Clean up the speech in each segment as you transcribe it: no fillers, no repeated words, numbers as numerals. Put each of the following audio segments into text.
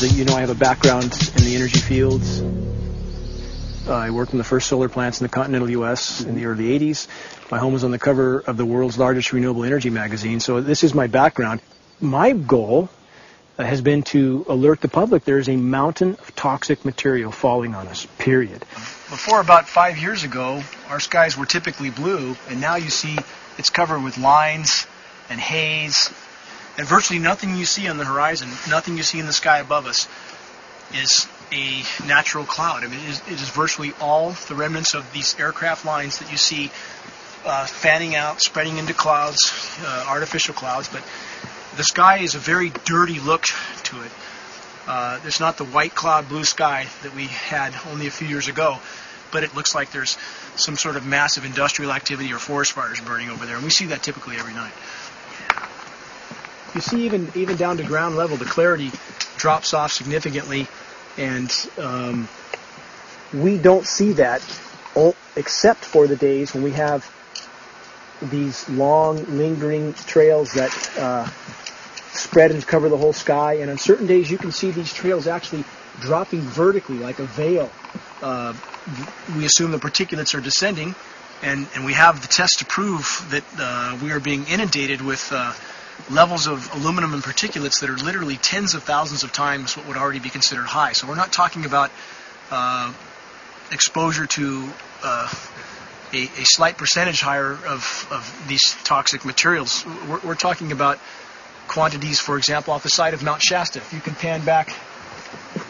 As you know, I have a background in the energy fields. I worked in the first solar plants in the continental U.S. in the early 80s. My home was on the cover of the world's largest renewable energy magazine, so this is my background. My goal has been to alert the public there is a mountain of toxic material falling on us, period. Before about 5 years ago, our skies were typically blue, and now you see it's covered with lines and haze, and virtually nothing you see on the horizon, nothing you see in the sky above us is a natural cloud. I mean, it is virtually all the remnants of these aircraft lines that you see fanning out, spreading into clouds, artificial clouds, but the sky is a very dirty look to it. It's not the white cloud blue sky that we had only a few years ago, but it looks like there's some sort of massive industrial activity or forest fires burning over there, and we see that typically every night. You see even down to ground level, the clarity drops off significantly, and we don't see that except for the days when we have these long, lingering trails that spread and cover the whole sky, and on certain days you can see these trails actually dropping vertically like a veil. We assume the particulates are descending, and we have the test to prove that we are being inundated with levels of aluminum and particulates that are literally tens of thousands of times what would already be considered high. So we're not talking about exposure to a slight percentage higher of these toxic materials. We're talking about quantities, for example, off the side of Mount Shasta. If you can pan back,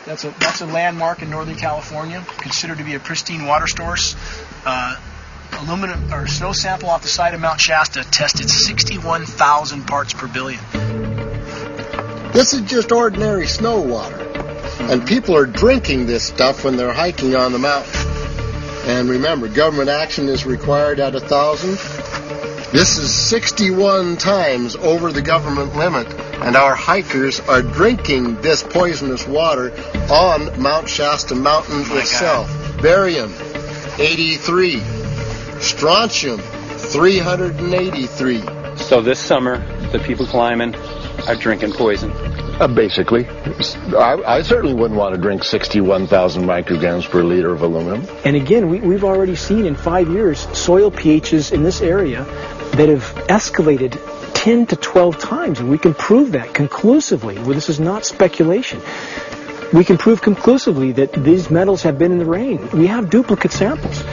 that's a landmark in Northern California, considered to be a pristine water source. Aluminum or snow sample off the side of Mount Shasta tested 61,000 parts per billion. This is just ordinary snow water, and people are drinking this stuff when they're hiking on the mountain. And remember, government action is required at 1,000. This is 61 times over the government limit, and our hikers are drinking this poisonous water on Mount Shasta Mountain itself. Barium, 83. Strontium, 383. So this summer, the people climbing are drinking poison. Basically. I certainly wouldn't want to drink 61,000 micrograms per liter of aluminum. And again, we've already seen in 5 years soil pHs in this area that have escalated 10 to 12 times, and we can prove that conclusively. Well, this is not speculation. We can prove conclusively that these metals have been in the rain. We have duplicate samples.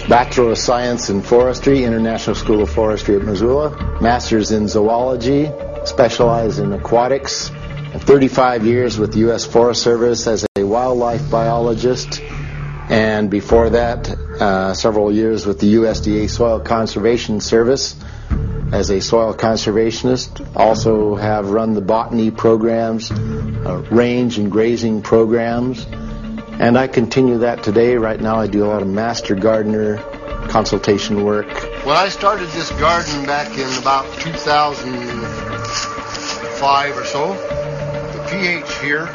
Bachelor of Science in Forestry, International School of Forestry at Missoula. Master's in Zoology, specialized in aquatics. 35 years with the U.S. Forest Service as a wildlife biologist. And before that, several years with the USDA Soil Conservation Service as a soil conservationist. Also have run the botany programs, range and grazing programs. And I continue that today. Right now I do a lot of master gardener consultation work. When I started this garden back in about 2005 or so, the pH here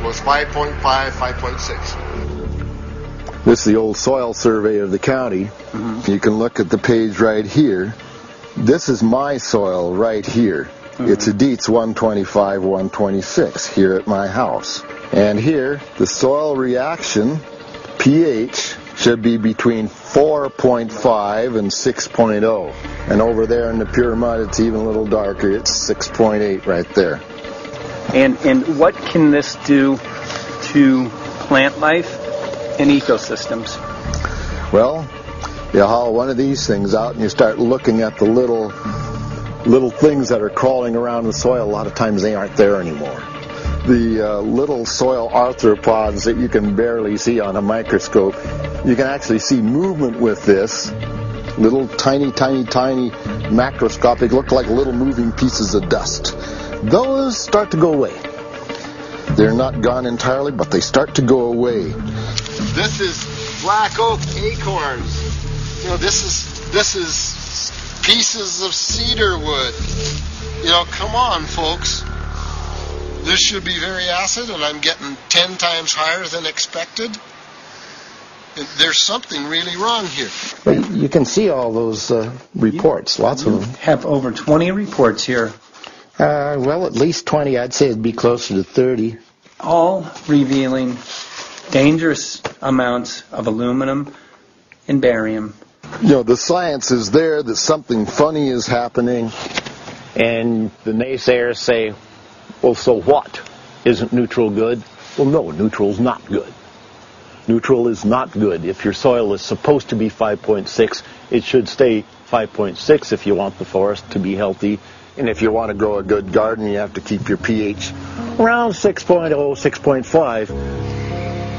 was 5.5, 5.6. This is the old soil survey of the county. Mm-hmm. You can look at the page right here. This is my soil right here. Mm-hmm. It's a Dietz 125, 126 here at my house. And here, the soil reaction pH should be between 4.5 and 6.0. And over there in the pure mud, it's even a little darker. It's 6.8 right there. And what can this do to plant life and ecosystems? Well, you haul one of these things out and you start looking at the little things that are crawling around the soil. A lot of times they aren't there anymore. The little soil arthropods that you can barely see on a microscope, you can actually see movement with this. Little tiny macroscopic, look like little moving pieces of dust. Those start to go away. They're not gone entirely, but they start to go away. This is black oak acorns. You know, this is pieces of cedar wood. You know, come on, folks. This should be very acid, and I'm getting 10 times higher than expected. There's something really wrong here. You can see all those reports, lots of them. Have over 20 reports here. Well, at least 20. I'd say it'd be closer to 30. all revealing dangerous amounts of aluminum and barium. You know, the science is there that something funny is happening. And the naysayers say, well, so what? Isn't neutral good? Well, no, neutral's not good. Neutral is not good. If your soil is supposed to be 5.6, it should stay 5.6 if you want the forest to be healthy. And if you want to grow a good garden, you have to keep your pH around 6.0, 6.5.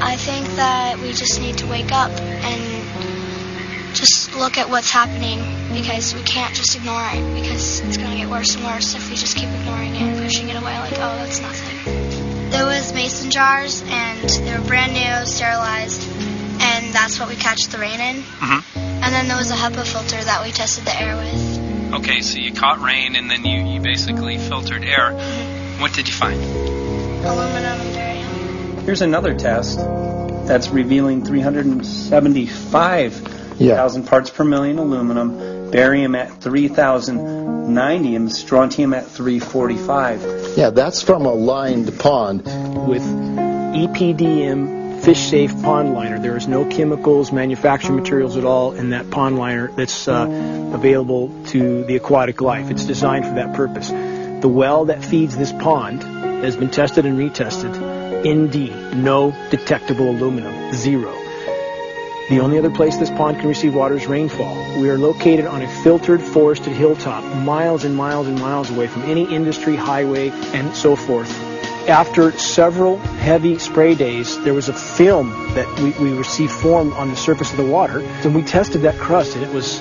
I think that we just need to wake up and just look at what's happening, because we can't just ignore it, because it's going to get worse and worse if we just keep ignoring it and pushing it away like, oh, that's nothing. There was mason jars, and they were brand new, sterilized, and that's what we catch the rain in. Mm-hmm. And then there was a HEPA filter that we tested the air with. Okay, so you caught rain and then you basically filtered air. Mm-hmm. What did you find? Aluminum and barium. Here's another test that's revealing 375,000 parts per million aluminum, barium at 3,090, and strontium at 345. Yeah, that's from a lined pond. With EPDM fish-safe pond liner, there is no chemicals, manufactured materials at all in that pond liner that's available to the aquatic life. It's designed for that purpose. The well that feeds this pond has been tested and retested. ND, no detectable aluminum, 0. The only other place this pond can receive water is rainfall. We are located on a filtered, forested hilltop, miles and miles and miles away from any industry, highway, and so forth. After several heavy spray days, there was a film that we received formed on the surface of the water. And we tested that crust, and it was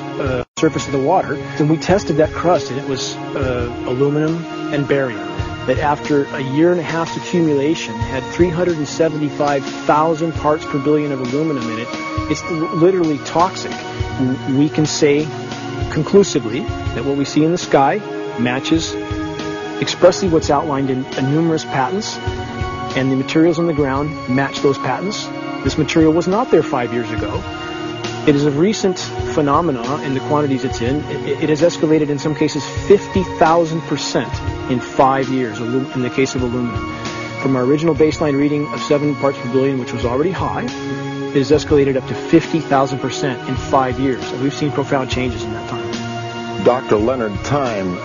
aluminum and barium. That after a year and a half's accumulation had 375,000 parts per billion of aluminum in it. It's literally toxic. We can say conclusively that what we see in the sky matches expressly what's outlined in numerous patents, and the materials on the ground match those patents. This material was not there 5 years ago. It is a recent phenomenon in the quantities it's in. It has escalated in some cases 50,000% in 5 years in the case of aluminum. From our original baseline reading of 7 parts per billion, which was already high, it has escalated up to 50,000% in 5 years. And we've seen profound changes in that time. Dr. Leonard Time,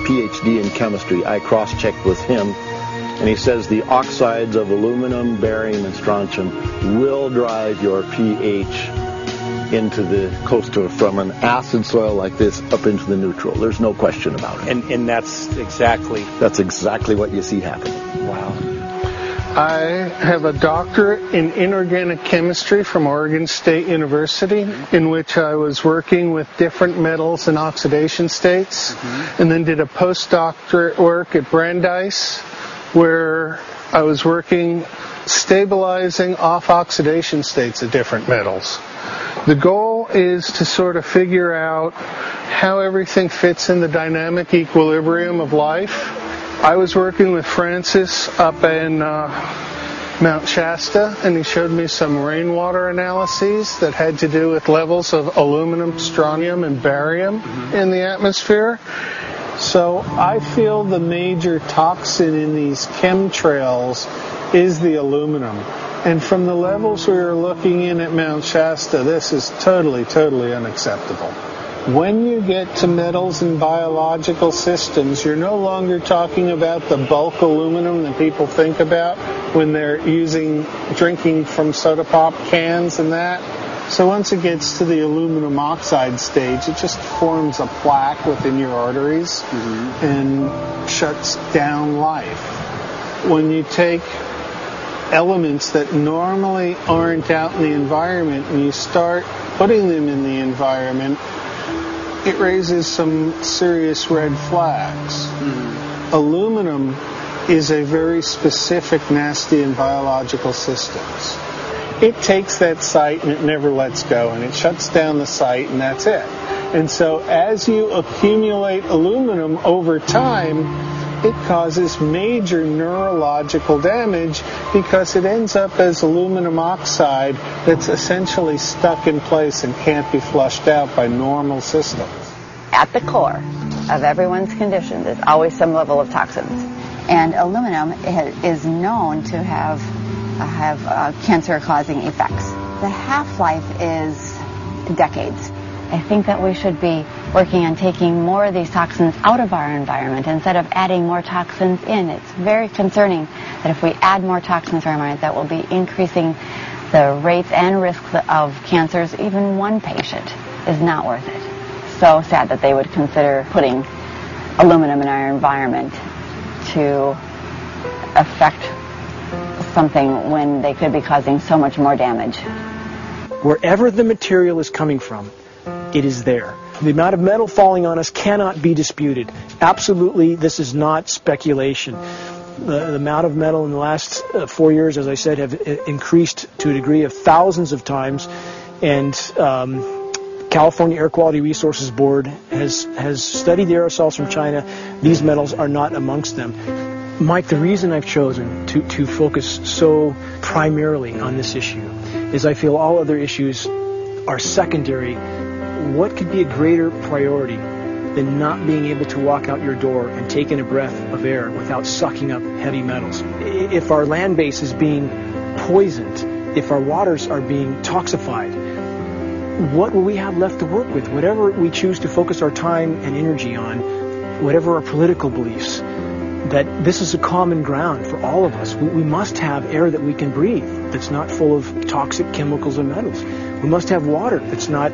PhD in chemistry, I cross-checked with him, and he says the oxides of aluminum, barium, and strontium will drive your pH into the coastal, from an acid soil like this up into the neutral. There's no question about it. And that's exactly what you see happening. Wow. I have a doctorate in inorganic chemistry from Oregon State University, in which I was working with different metals and oxidation states, and then did a postdoctorate work at Brandeis, where I was working stabilizing off-oxidation states of different metals. The goal is to sort of figure out how everything fits in the dynamic equilibrium of life. I was working with Francis up in Monte Shasta, and he showed me some rainwater analyses that had to do with levels of aluminum, strontium, and barium in the atmosphere. So I feel the major toxin in these chemtrails is the aluminum. And from the levels we were looking in at Monte Shasta, this is totally, totally unacceptable. When you get to metals and biological systems, you're no longer talking about the bulk aluminum that people think about when they're drinking from soda pop cans and that. So once it gets to the aluminum oxide stage, it just forms a plaque within your arteries and shuts down life. When you take elements that normally aren't out in the environment and you start putting them in the environment, it raises some serious red flags. Aluminum is a very specific, nasty in biological systems. It takes that site and it never lets go, and it shuts down the site, and that's it. And so as you accumulate aluminum over time, it causes major neurological damage because it ends up as aluminum oxide that's essentially stuck in place and can't be flushed out by normal systems. At the core of everyone's conditions is always some level of toxins. And aluminum is known to have cancer-causing effects. The half-life is decades. I think that we should be working on taking more of these toxins out of our environment instead of adding more toxins in. It's very concerning that if we add more toxins to our environment, that will be increasing the rates and risks of cancers. Even one patient is not worth it. So sad that they would consider putting aluminum in our environment to affect something when they could be causing so much more damage. Wherever the material is coming from, it is there. The amount of metal falling on us cannot be disputed. Absolutely, this is not speculation. The amount of metal in the last 4 years, as I said, have increased to a degree of thousands of times, and California Air Quality Resources Board has studied the aerosols from China. These metals are not amongst them. Mike, the reason I've chosen to focus so primarily on this issue is I feel all other issues are secondary. What could be a greater priority than not being able to walk out your door and take in a breath of air without sucking up heavy metals? If our land base is being poisoned, if our waters are being toxified, what will we have left to work with? Whatever we choose to focus our time and energy on, whatever our political beliefs, that this is a common ground for all of us. We must have air that we can breathe that's not full of toxic chemicals and metals. We must have water that's not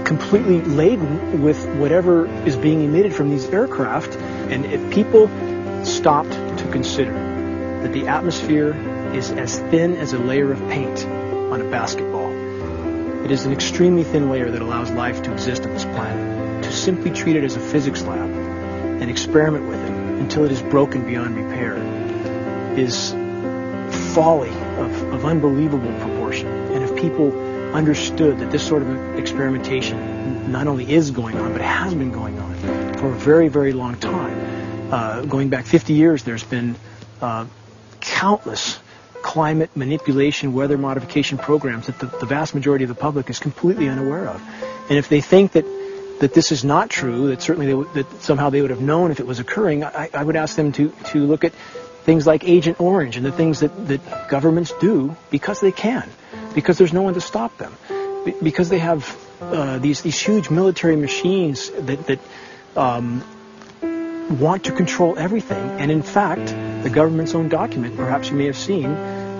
completely laden with whatever is being emitted from these aircraft. And if people stopped to consider that the atmosphere is as thin as a layer of paint on a basketball, it is an extremely thin layer that allows life to exist on this planet. To simply treat it as a physics lab and experiment with it until it is broken beyond repair is folly of unbelievable proportion. And if people understood that this sort of experimentation not only is going on, but has been going on for a very, very long time. Going back 50 years, there's been countless climate manipulation, weather modification programs that the vast majority of the public is completely unaware of. And if they think that this is not true, that certainly that somehow they would have known if it was occurring, I would ask them to look at things like Agent Orange and the things that governments do because they can, because there's no one to stop them, because they have these huge military machines that want to control everything. And in fact, the government's own document, perhaps you may have seen,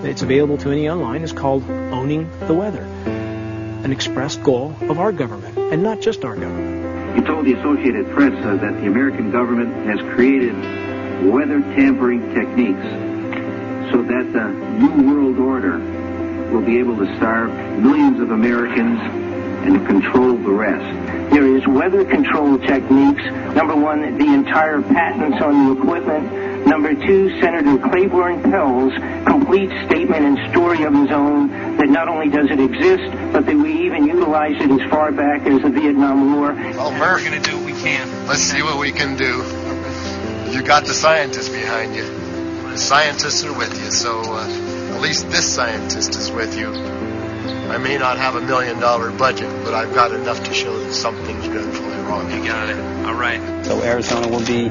it's available to any online, is called Owning the Weather, an expressed goal of our government, and not just our government. He told the Associated Press that the American government has created weather tampering techniques so that the New World Order will be able to starve millions of Americans and control the rest. There is weather control techniques. Number one, the entire patents on the equipment. Number two, Senator Claiborne Pell's complete statement and story of his own that not only does it exist, but that we even utilize it as far back as the Vietnam War. Well, Murph, we're going to do what we can. Let's see what we can do. You got the scientists behind you. The scientists are with you, so at least this scientist is with you. I may not have $1 million budget, but I've got enough to show that something's dreadfully wrong. You got it. All right. So Arizona will be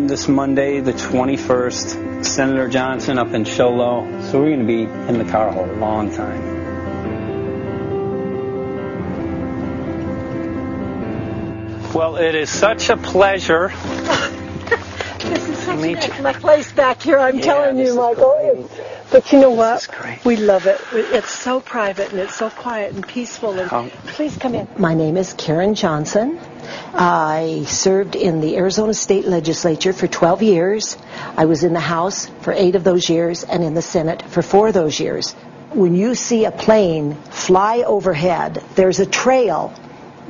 this Monday, the 21st. Senator Johnson up in Show Low. So we're going to be in the car a long time. Well, it is such a pleasure. This is such my place back here, I'm telling you, Michael. But you know what? We love it. It's so private and it's so quiet and peaceful. And please come in. My name is Karen Johnson. I served in the Arizona State Legislature for 12 years. I was in the House for 8 of those years and in the Senate for 4 of those years. When you see a plane fly overhead, there's a trail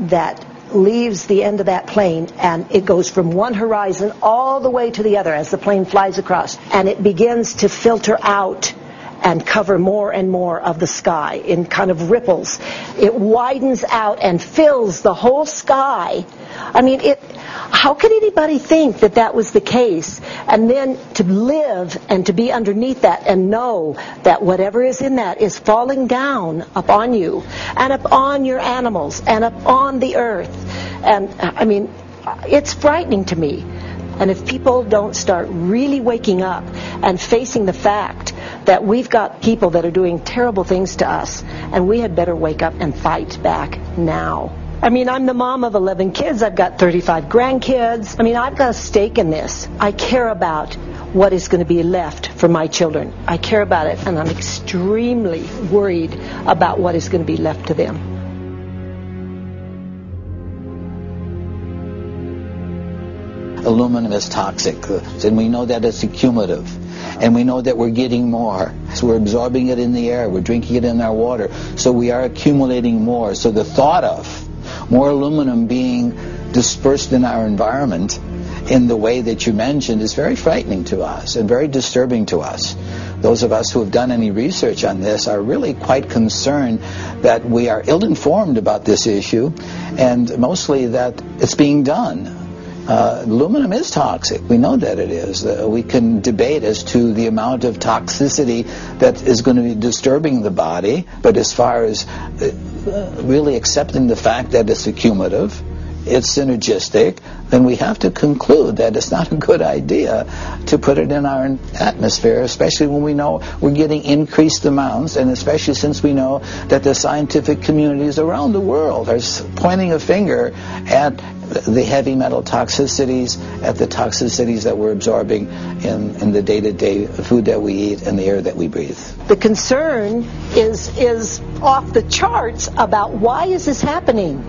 that leaves the end of that plane, and it goes from one horizon all the way to the other as the plane flies across, and it begins to filter out and cover more and more of the sky in kind of ripples. It widens out and fills the whole sky. I mean, how could anybody think that that was the case? And then to live and to be underneath that and know that whatever is in that is falling down upon you and upon your animals and upon the earth. And I mean, it's frightening to me. And if people don't start really waking up and facing the fact that we've got people that are doing terrible things to us, and we had better wake up and fight back now. I mean, I'm the mom of 11 kids. I've got 35 grandkids. I mean, I've got a stake in this. I care about what is going to be left for my children. I care about it, and I'm extremely worried about what is going to be left to them. Aluminum is toxic, and we know that it's accumulative, and we know that we're getting more. So we're absorbing it in the air, we're drinking it in our water, so we are accumulating more. So the thought of more aluminum being dispersed in our environment in the way that you mentioned is very frightening to us and very disturbing to us. Those of us who have done any research on this are really quite concerned that we are ill-informed about this issue, and mostly that it's being done. Aluminum is toxic. We know that it is. We can debate as to the amount of toxicity that is going to be disturbing the body, but as far as really accepting the fact that it's accumulative, it's synergistic, then we have to conclude that it's not a good idea to put it in our atmosphere, especially when we know we're getting increased amounts, and especially since we know that the scientific communities around the world are pointing a finger at the heavy metal toxicities, at the toxicities that we're absorbing in the day-to-day food that we eat and the air that we breathe. The concern is off the charts about why is this happening?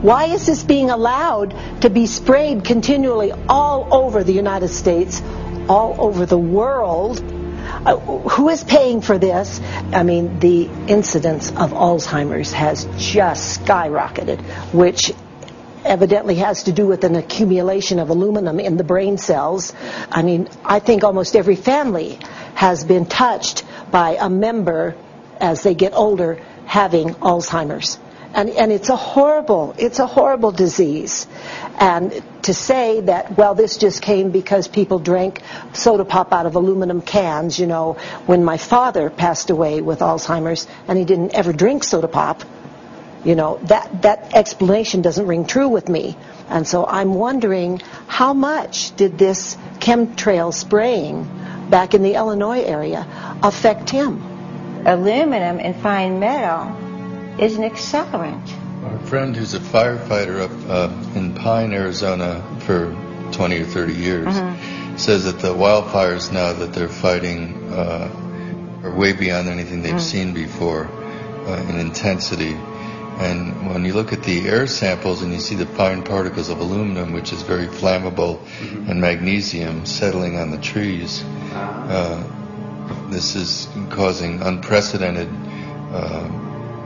Why is this being allowed to be sprayed continually all over the United States, all over the world? Who is paying for this? I mean, the incidence of Alzheimer's has just skyrocketed, which evidently has to do with an accumulation of aluminum in the brain cells. I mean, I think almost every family has been touched by a member as they get older having Alzheimer's. And it's a horrible disease. And to say that, well, this just came because people drank soda pop out of aluminum cans, you know, when my father passed away with Alzheimer's and he didn't ever drink soda pop, you know, that explanation doesn't ring true with me. And so I'm wondering, how much did this chemtrail spraying back in the Illinois area affect him? Aluminum and fine metal is an accelerant. Our friend who's a firefighter up in Pine, Arizona for 20 or 30 years says that the wildfires now that they're fighting are way beyond anything they've seen before in intensity. And when you look at the air samples and you see the fine particles of aluminum, which is very flammable, and magnesium settling on the trees, this is causing unprecedented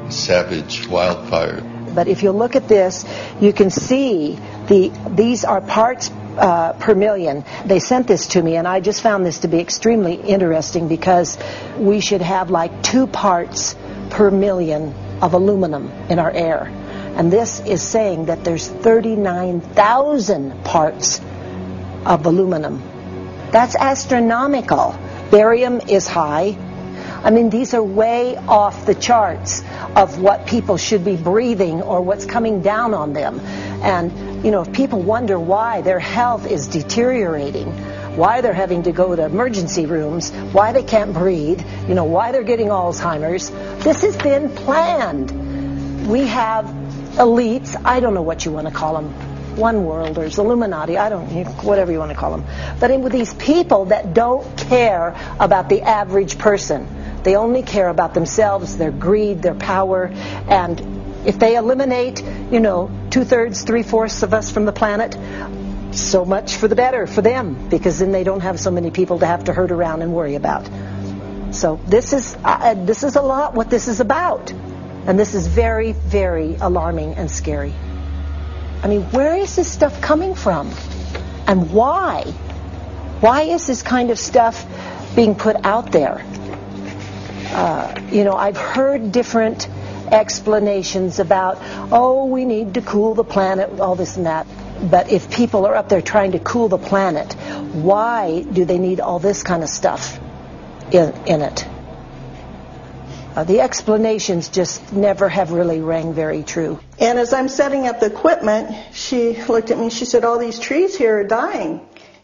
savage wildfire. But if you look at this, you can see these are parts per million. They sent this to me, and I just found this to be extremely interesting because we should have like 2 parts per million of aluminum in our air. And this is saying that there's 39,000 parts of aluminum. That's astronomical. Barium is high. I mean, these are way off the charts of what people should be breathing or what's coming down on them. And, you know, if people wonder why their health is deteriorating, why they're having to go to emergency rooms, why they can't breathe, you know, why they're getting Alzheimer's, this has been planned. We have elites, I don't know what you want to call them, one worlders, Illuminati, I don't, whatever you want to call them. But with these people that don't care about the average person. They only care about themselves, their greed, their power, and if they eliminate, you know, 2/3, 3/4 of us from the planet, so much for the better for them, because then they don't have so many people to have to herd around and worry about. So this is a lot what this is about, and this is very, very alarming and scary. I mean, where is this stuff coming from, and why? Why is this kind of stuff being put out there? You know, I've heard different explanations about, oh, we need to cool the planet, all this and that. But if people are up there trying to cool the planet, why do they need all this kind of stuff in it? The explanations just never have really rang very true. And as I'm setting up the equipment, she looked at me, she said, all these trees here are dying.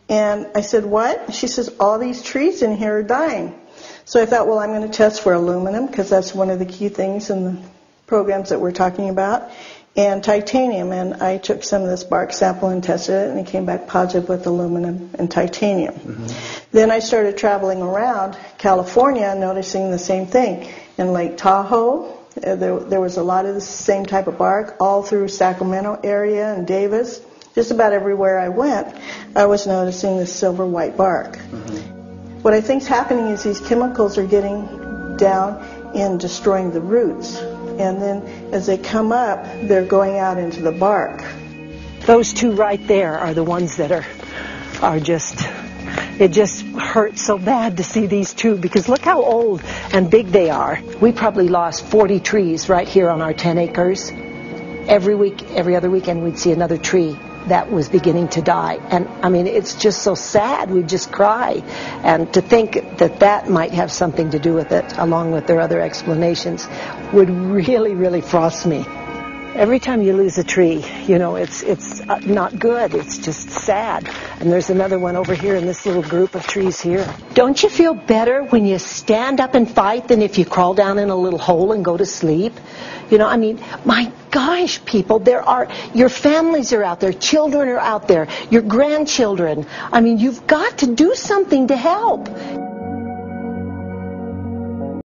And I said, what? She says, all these trees in here are dying. So I thought, well, I'm going to test for aluminum, because that's one of the key things in the programs that we're talking about, and titanium. And I took some of this bark sample and tested it, and it came back positive with aluminum and titanium. Then I started traveling around California, noticing the same thing. In Lake Tahoe, there was a lot of the same type of bark, all through Sacramento area and Davis. Just about everywhere I went, I was noticing this silver white bark. What I think is happening is these chemicals are getting down and destroying the roots. And then as they come up, they're going out into the bark. Those two right there are the ones that are just, it just hurts so bad to see these two, because look how old and big they are. We probably lost 40 trees right here on our 10 acres. Every week, every other weekend, we'd see another tree that was beginning to die. And I mean, it's just so sad. We'd just cry. And to think that that might have something to do with it, along with their other explanations, would really, really frost me. Every time you lose a tree, you know, it's not good. It's just sad. And there's another one over here in this little group of trees here. Don't you feel better when you stand up and fight than if you crawl down in a little hole and go to sleep? You know, I mean, my gosh, people, your families are out there, children are out there, your grandchildren. I mean, you've got to do something to help.